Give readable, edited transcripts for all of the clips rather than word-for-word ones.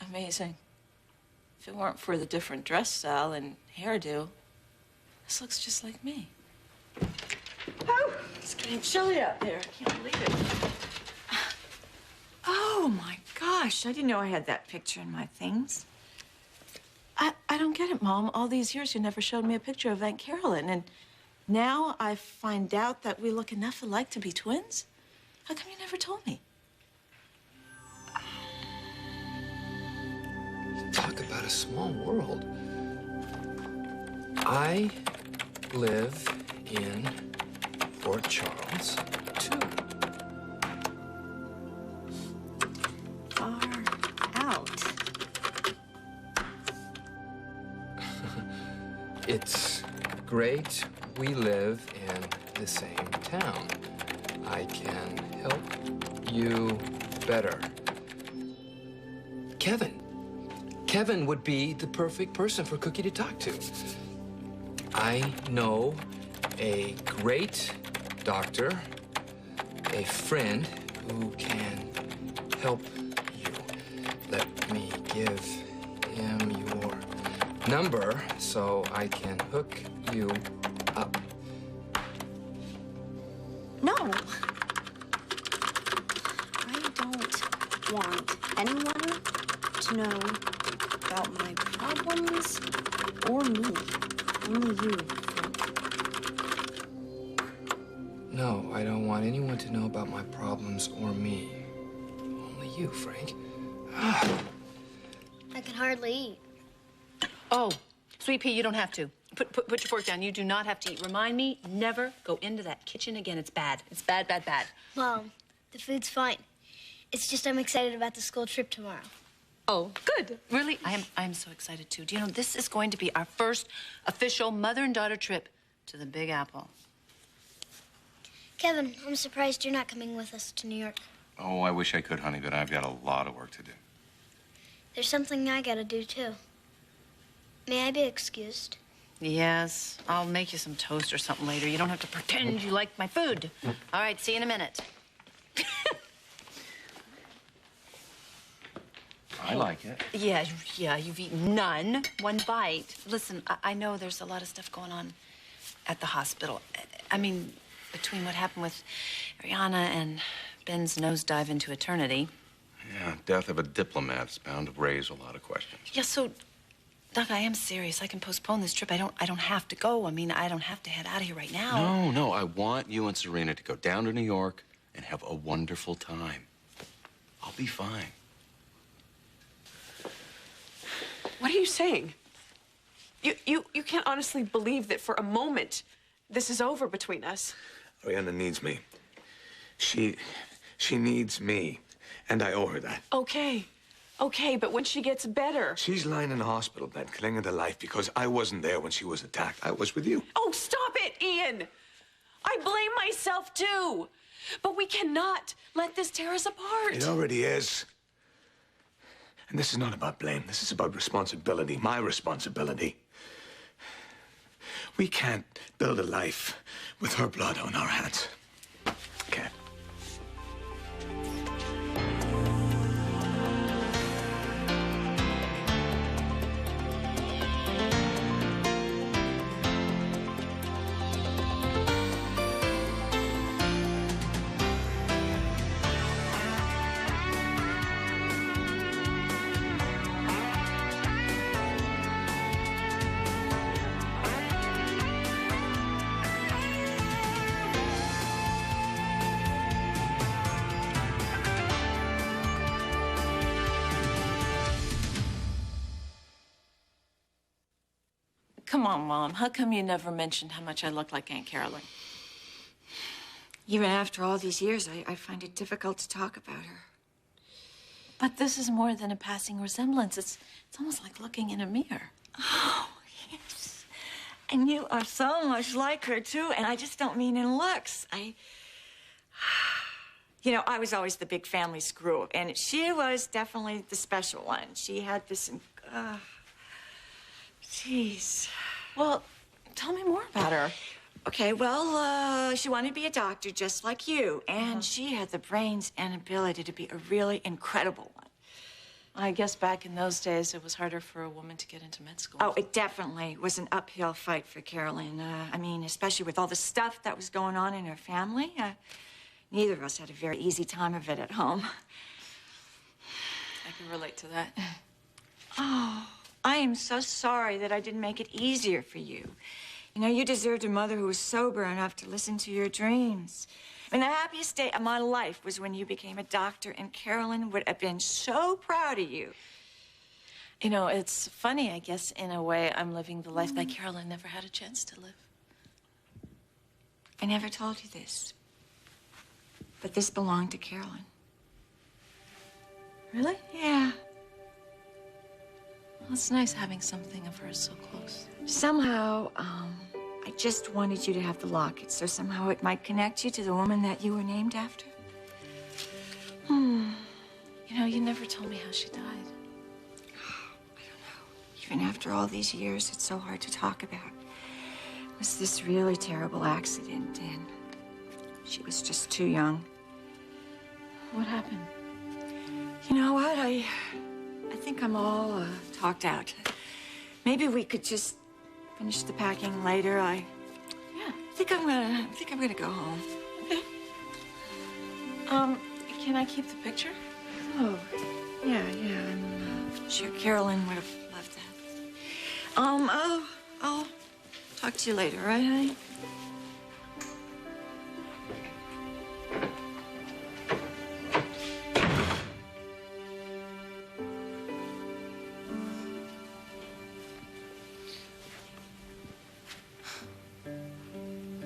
Amazing. If it weren't for the different dress style and hairdo, this looks just like me. Oh, it's getting chilly out there. I can't believe it. Oh, my gosh. I didn't know I had that picture in my things. I don't get it, Mom. All these years, you never showed me a picture of Aunt Carolyn, and now I find out that we look enough alike to be twins? How come you never told me? Talk about a small world. I live in Port Charles, too. Far out. It's great we live in the same town. I can help you better. Kevin would be the perfect person for Cookie to talk to. I know a great doctor, a friend who can help you. Let me give him your number so I can hook you up. No. I don't want anyone to know about my problems or me. Only you, Frank. No, I don't want anyone to know about my problems or me. Only you, Frank. I can hardly eat. Oh, Sweet Pea, you don't have to. Put your fork down. You do not have to eat. Remind me, never go into that kitchen again. It's bad. It's bad, bad, bad. Mom, the food's fine. It's just I'm excited about the school trip tomorrow. Oh, good. Really? I'm so excited, too. Do you know, this is going to be our first official mother and daughter trip to the Big Apple. Kevin, I'm surprised you're not coming with us to New York. Oh, I wish I could, honey, but I've got a lot of work to do. There's something I gotta do, too. May I be excused? Yes, I'll make you some toast or something later. You don't have to pretend you like my food. All right, see you in a minute. I like it. Yeah, you've eaten none. One bite. Listen, I know there's a lot of stuff going on at the hospital. I mean, between what happened with Ariana and Ben's nosedive into eternity. Yeah, death of a diplomat is bound to raise a lot of questions. Yeah, so, Doc, I am serious. I can postpone this trip. I don't have to go. I mean, I don't have to head out of here right now. No, I want you and Serena to go down to New York and have a wonderful time. I'll be fine. What are you saying? You can't honestly believe that for a moment this is over between us. Ariana needs me. She needs me, and I owe her that. Okay, but when she gets better... She's lying in a hospital bed, clinging to life because I wasn't there when she was attacked. I was with you. Oh, stop it, Ian! I blame myself, too. But we cannot let this tear us apart. It already is. And this is not about blame. This is about responsibility, my responsibility. We can't build a life with her blood on our hands. Okay. Come on, Mom. How come you never mentioned how much I look like Aunt Carolyn? Even after all these years, I find it difficult to talk about her. But this is more than a passing resemblance. It's almost like looking in a mirror. Oh, yes. And you are so much like her, too. And I just don't mean in looks. You know, I was always the big family screw, and she was definitely the special one. She had this... Jeez. Well, tell me more about her. Okay, well, she wanted to be a doctor just like you, and she had the brains and ability to be a really incredible one. I guess back in those days, it was harder for a woman to get into med school. Oh, it definitely was an uphill fight for Carolyn. I mean, especially with all the stuff that was going on in her family. Neither of us had a very easy time of it at home. I can relate to that. Oh, I am so sorry that I didn't make it easier for you. You know, you deserved a mother who was sober enough to listen to your dreams. I mean, the happiest day of my life was when you became a doctor, and Carolyn would have been so proud of you. You know, it's funny, I guess, in a way, I'm living the life that Carolyn never had a chance to live. I never told you this, but this belonged to Carolyn. Really? Yeah. Well, it's nice having something of hers so close. Somehow, I just wanted you to have the locket, so somehow it might connect you to the woman that you were named after. You know, you never told me how she died. I don't know. Even after all these years, it's so hard to talk about. It was this really terrible accident, and she was just too young. What happened? You know what? I think I'm all talked out. Maybe we could just finish the packing later. Yeah. I think I'm gonna go home. Okay. Can I keep the picture? Oh, yeah. I'm sure Carolyn would have loved that. I'll talk to you later, all right, honey?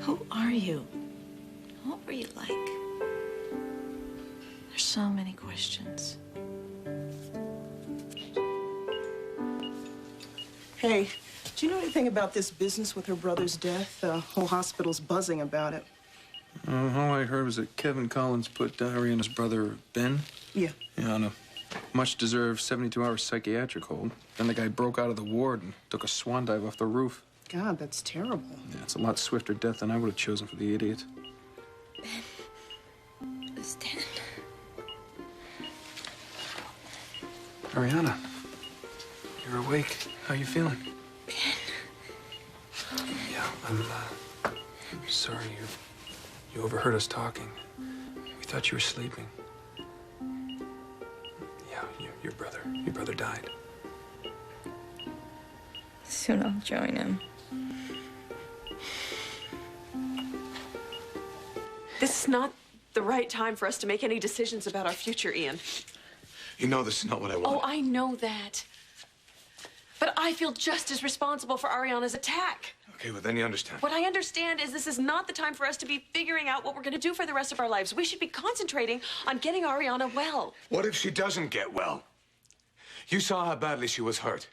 Who are you? What were you like? There's so many questions. Hey, do you know anything about this business with her brother's death? The whole hospital's buzzing about it. All I heard was that Kevin Collins put Diary on his brother, Ben. Yeah. Yeah, on a much-deserved 72-hour psychiatric hold. Then the guy broke out of the ward and took a swan dive off the roof. God, that's terrible. Yeah, it's a lot swifter death than I would have chosen for the idiot. Ben is dead. Ariana, you're awake. How you feeling? Yeah, I'm sorry you overheard us talking. We thought you were sleeping. Yeah, your brother died. Soon I'll join him. This is not the right time for us to make any decisions about our future, Ian. You know this is not what I want. Oh, I know that. But I feel just as responsible for Ariana's attack. Okay, well, then you understand. What I understand is this is not the time for us to be figuring out what we're going to do for the rest of our lives. We should be concentrating on getting Ariana well. What if she doesn't get well? You saw how badly she was hurt.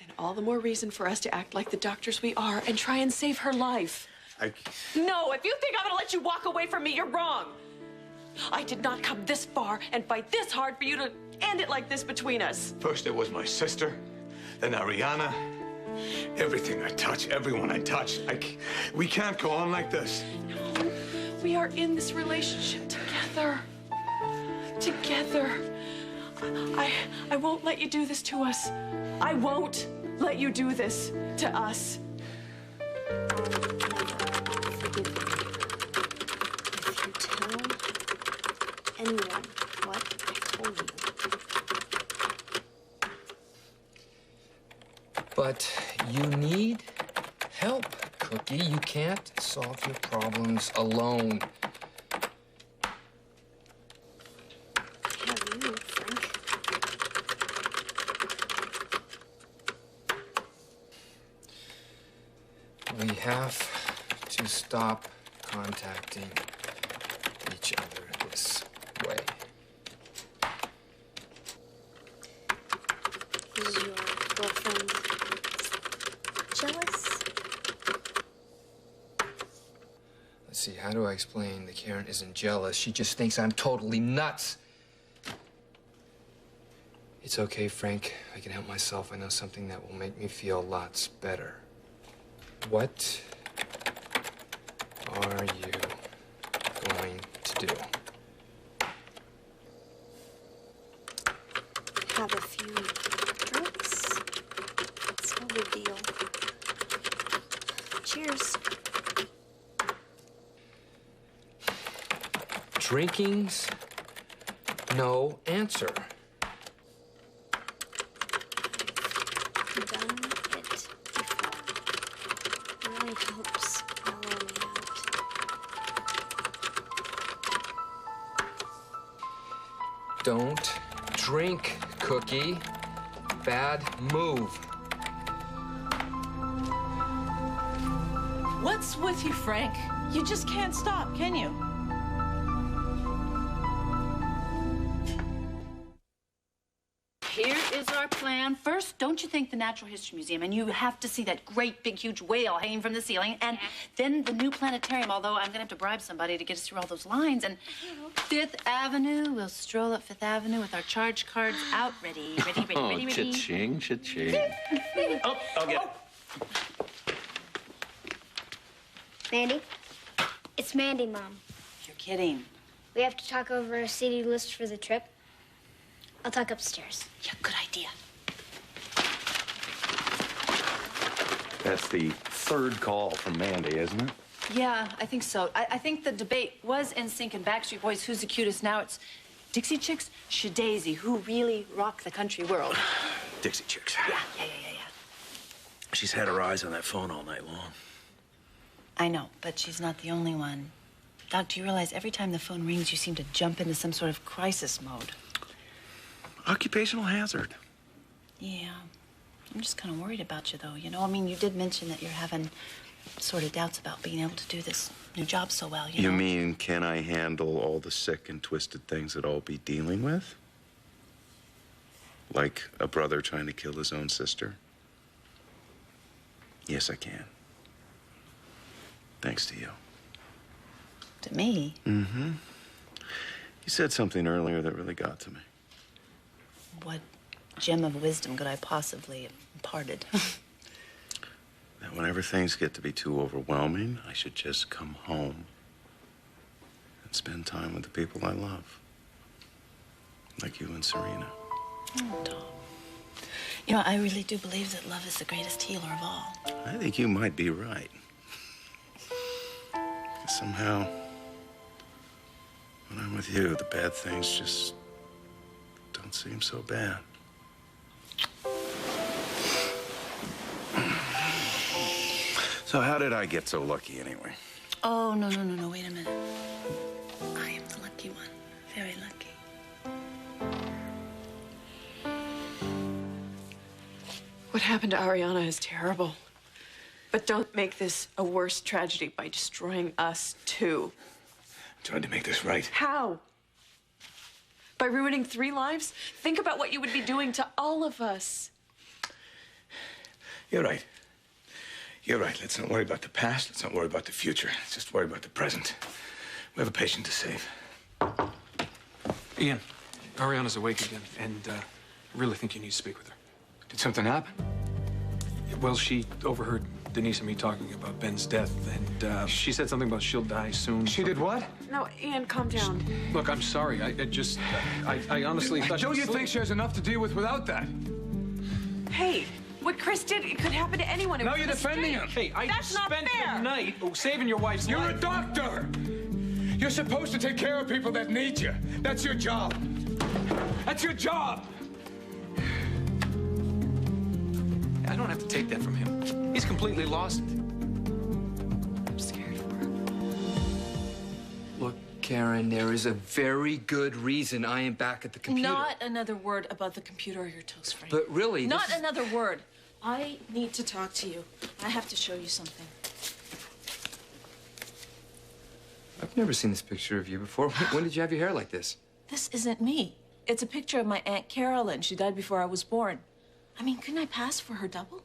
Then all the more reason for us to act like the doctors we are and try and save her life. No, if you think I'm going to let you walk away from me, you're wrong. I did not come this far and fight this hard for you to end it like this between us. First it was my sister, then Ariana. Everything I touch, everyone I touch. We can't go on like this. No, we are in this relationship together. Together. I won't let you do this to us. I won't let you do this to us. If you tell anyone what I told you. But you need help, Cookie. You can't solve your problems alone. Have you, Frank? We have to stop contacting each other this way. Is your girlfriend jealous? Let's see, how do I explain that Karen isn't jealous? She just thinks I'm totally nuts. It's okay, Frank. I can help myself. I know something that will make me feel lots better. What are you going to do? have a few drinks. It's no big deal. Cheers. Drinking's no answer. I've done it before. It really helps mellow me out. Don't drink, Cookie. Bad move. What's with you, Frank? You just can't stop, can you? Here is our plan. First, don't you think the Natural History Museum, and you have to see that great big huge whale hanging from the ceiling, and then the new planetarium, although I'm gonna have to bribe somebody to get us through all those lines, and Fifth Avenue. We'll stroll up Fifth Avenue with our charge cards out. Ready. Oh, cha-ching, cha-ching. Oh, I'll get it. Mandy? It's Mandy, Mom. You're kidding. We have to talk over a city list for the trip. I'll talk upstairs. Yeah, good idea. That's the third call from Mandy, isn't it? Yeah, I think so. I think the debate was NSYNC and Backstreet Boys, who's the cutest. Now it's Dixie Chicks, Shadazy, who really rock the country world. Dixie Chicks. Yeah. She's had her eyes on that phone all night long. I know, but she's not the only one. Doc, do you realize every time the phone rings, you seem to jump into some sort of crisis mode? Occupational hazard. Yeah. I'm just kind of worried about you, though. You know, I mean, you did mention that you're having sort of doubts about being able to do this new job so well, you know? You mean, can I handle all the sick and twisted things that I'll be dealing with? Like a brother trying to kill his own sister? Yes, I can. Thanks to you. To me? Mm-hmm. You said something earlier that really got to me. What gem of wisdom could I possibly have imparted? That whenever things get to be too overwhelming, I should just come home and spend time with the people I love. Like you and Serena. Oh, Tom. You know, I really do believe that love is the greatest healer of all. I think you might be right. Somehow, when I'm with you, the bad things just don't seem so bad. So how did I get so lucky anyway? Oh, no. Wait a minute. I am the lucky one. Very lucky. What happened to Ariana is terrible. But don't make this a worse tragedy by destroying us, too. I'm trying to make this right. How? By ruining 3 lives? Think about what you would be doing to all of us. You're right. You're right. Let's not worry about the past. Let's not worry about the future. Let's just worry about the present. We have a patient to save. Ian, Ariana's awake again, and I really think you need to speak with her. Did something happen? Well, she overheard Denise and me talking about Ben's death, and she said something about she'll die soon. She did what? No, Ian, calm down. Look, I'm sorry. I honestly thought Don't you think she has enough to deal with without that? Hey, what Chris did, it could happen to anyone. It Now was you're a defending mistake. him. Hey, I That's not spent fair. the night saving your wife's You're life. a doctor. You're supposed to take care of people that need you. That's your job. That's your job. I don't have to take that from him. He's completely lost it. I'm scared for her. Look, Karen, there is a very good reason I am back at the computer. Not another word about the computer or your toast, Frank. But really, this Not is- another word. I need to talk to you. I have to show you something. I've never seen this picture of you before. When did you have your hair like this? This isn't me. It's a picture of my Aunt Carolyn. She died before I was born. I mean, couldn't I pass for her double?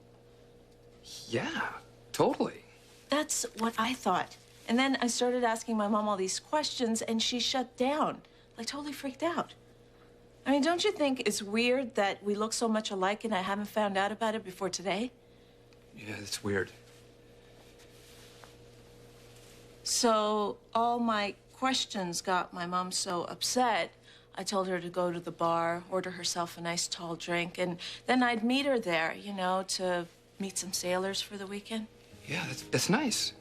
Yeah, totally. That's what I thought. And then I started asking my mom all these questions, and she shut down, like totally freaked out. I mean, don't you think it's weird that we look so much alike and I haven't found out about it before today? Yeah, it's weird. So all my questions got my mom so upset, I told her to go to the bar, order herself a nice tall drink, and then I'd meet her there, you know, to meet some sailors for the weekend. Yeah, that's nice.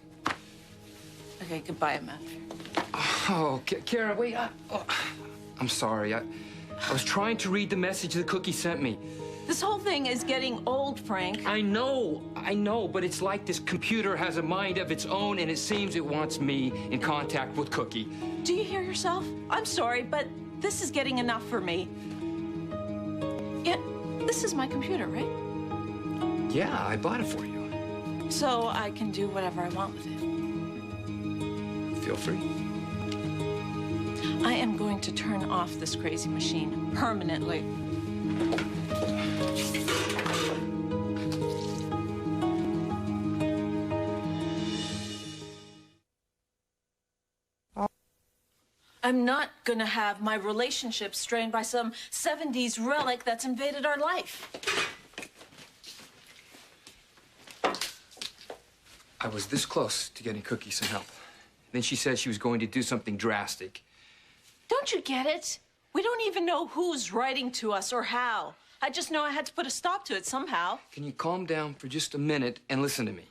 Okay, goodbye, Matt. Oh, Karen, wait. I'm sorry. I was trying to read the message that Cookie sent me. This whole thing is getting old, Frank. I know, but it's like this computer has a mind of its own, and it seems it wants me in contact with Cookie. Do you hear yourself? I'm sorry, but this is getting enough for me. Yeah, this is my computer, right? Yeah, I bought it for you. So I can do whatever I want with it. Feel free. I am going to turn off this crazy machine permanently. I'm not gonna have my relationship strained by some 70s relic that's invaded our life. I was this close to getting Cookie some help. Then she said she was going to do something drastic. Don't you get it? We don't even know who's writing to us or how. I just know I had to put a stop to it somehow. Can you calm down for just a minute and listen to me?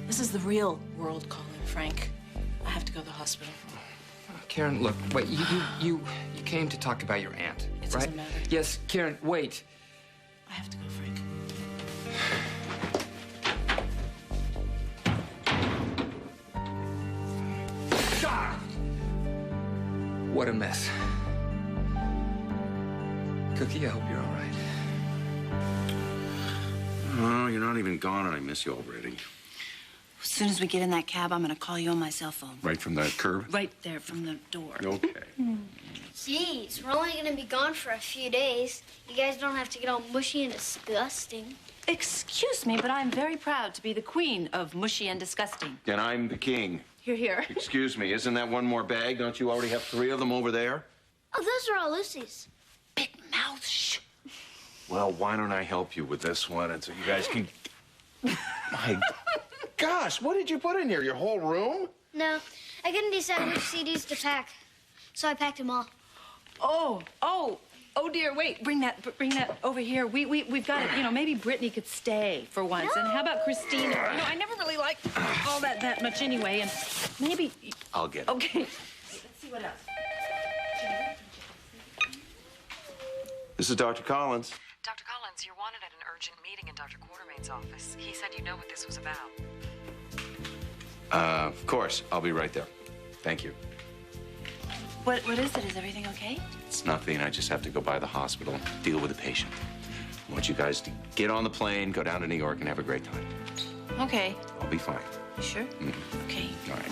This is the real world calling, Frank. I have to go to the hospital. Karen, look, wait, you came to talk about your aunt, It right? doesn't matter. Yes, Karen, wait. I have to go, Frank. God! What a mess. Cookie, I hope you're all right. Oh, you're not even gone, and I miss you already. As soon as we get in that cab, I'm going to call you on my cell phone. Right from the curb? Right there from the door. Okay. Jeez, we're only gonna be gone for a few days. You guys don't have to get all mushy and disgusting. Excuse me, but I'm very proud to be the queen of mushy and disgusting. And I'm the king. Here. Excuse me, isn't that one more bag? Don't you already have 3 of them over there? Oh, those are all Lucy's. Big mouth, shh. Well, why don't I help you with this one, and so you guys can... My gosh, what did you put in here? Your whole room? No, I couldn't decide which CDs to pack, so I packed them all. Oh dear, wait, bring that over here. We've got it, you know, maybe Brittany could stay for once. No. And how about Christina? You know, I never really liked all that much anyway, and maybe... I'll get it. Okay. Let's see what else. This is Dr. Collins. Dr. Collins, you're wanted at an urgent meeting in Dr. Quartermain's office. He said you know what this was about. Of course. I'll be right there. Thank you. What is it? Is everything okay? It's nothing. I just have to go by the hospital, deal with a patient. I want you guys to get on the plane, go down to New York, and have a great time. Okay. I'll be fine. You sure? Okay. All right.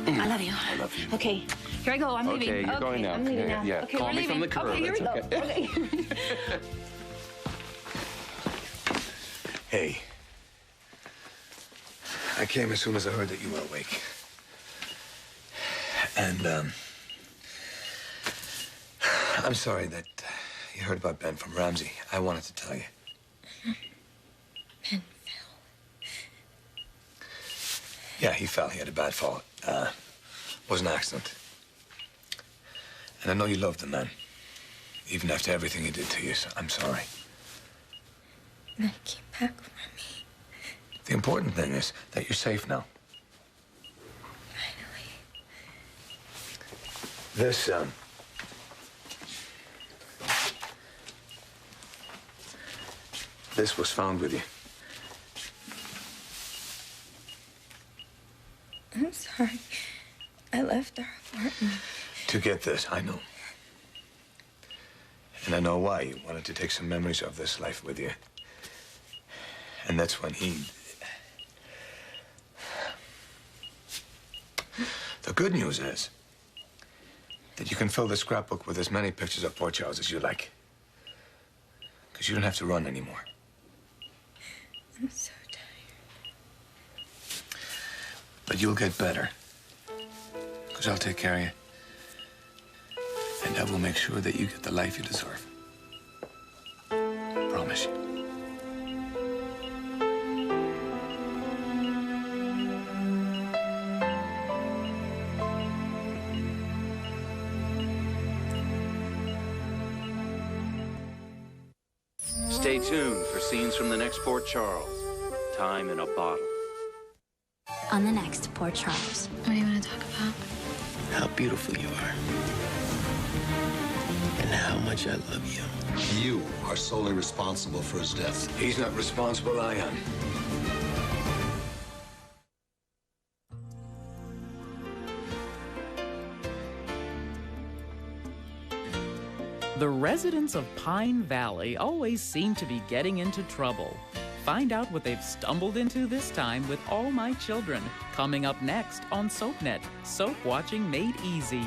I love you. I love you. Okay. Here I go. I'm leaving. Okay, you're going now. I'm leaving now. Yeah. Okay, Call we're me leaving. from the curb. Okay, here we go. It's okay. Okay. Hey. I came as soon as I heard that you were awake. And, I'm sorry that you heard about Ben from Ramsey. I wanted to tell you. Ben fell. Yeah, he fell. He had a bad fall. Was an accident. And I know you loved the man, even after everything he did to you, so I'm sorry. Then he came back for me. The important thing is that you're safe now. Finally. This, this was found with you. I'm sorry. I left our apartment. To get this, I know. And I know why. You wanted to take some memories of this life with you. And that's when he... The good news is that you can fill the scrapbook with as many pictures of poor Charles as you like. Because you don't have to run anymore. I'm so tired. But you'll get better. Because I'll take care of you. And I will make sure that you get the life you deserve. Promise you. Stay tuned for scenes from the next Port Charles. Time in a bottle. On the next Port Charles. What do you want to talk about? How beautiful you are. And how much I love you. You are solely responsible for his death. He's not responsible, I am. The residents of Pine Valley always seem to be getting into trouble. Find out what they've stumbled into this time with All My Children, coming up next on SoapNet. Soap watching made easy.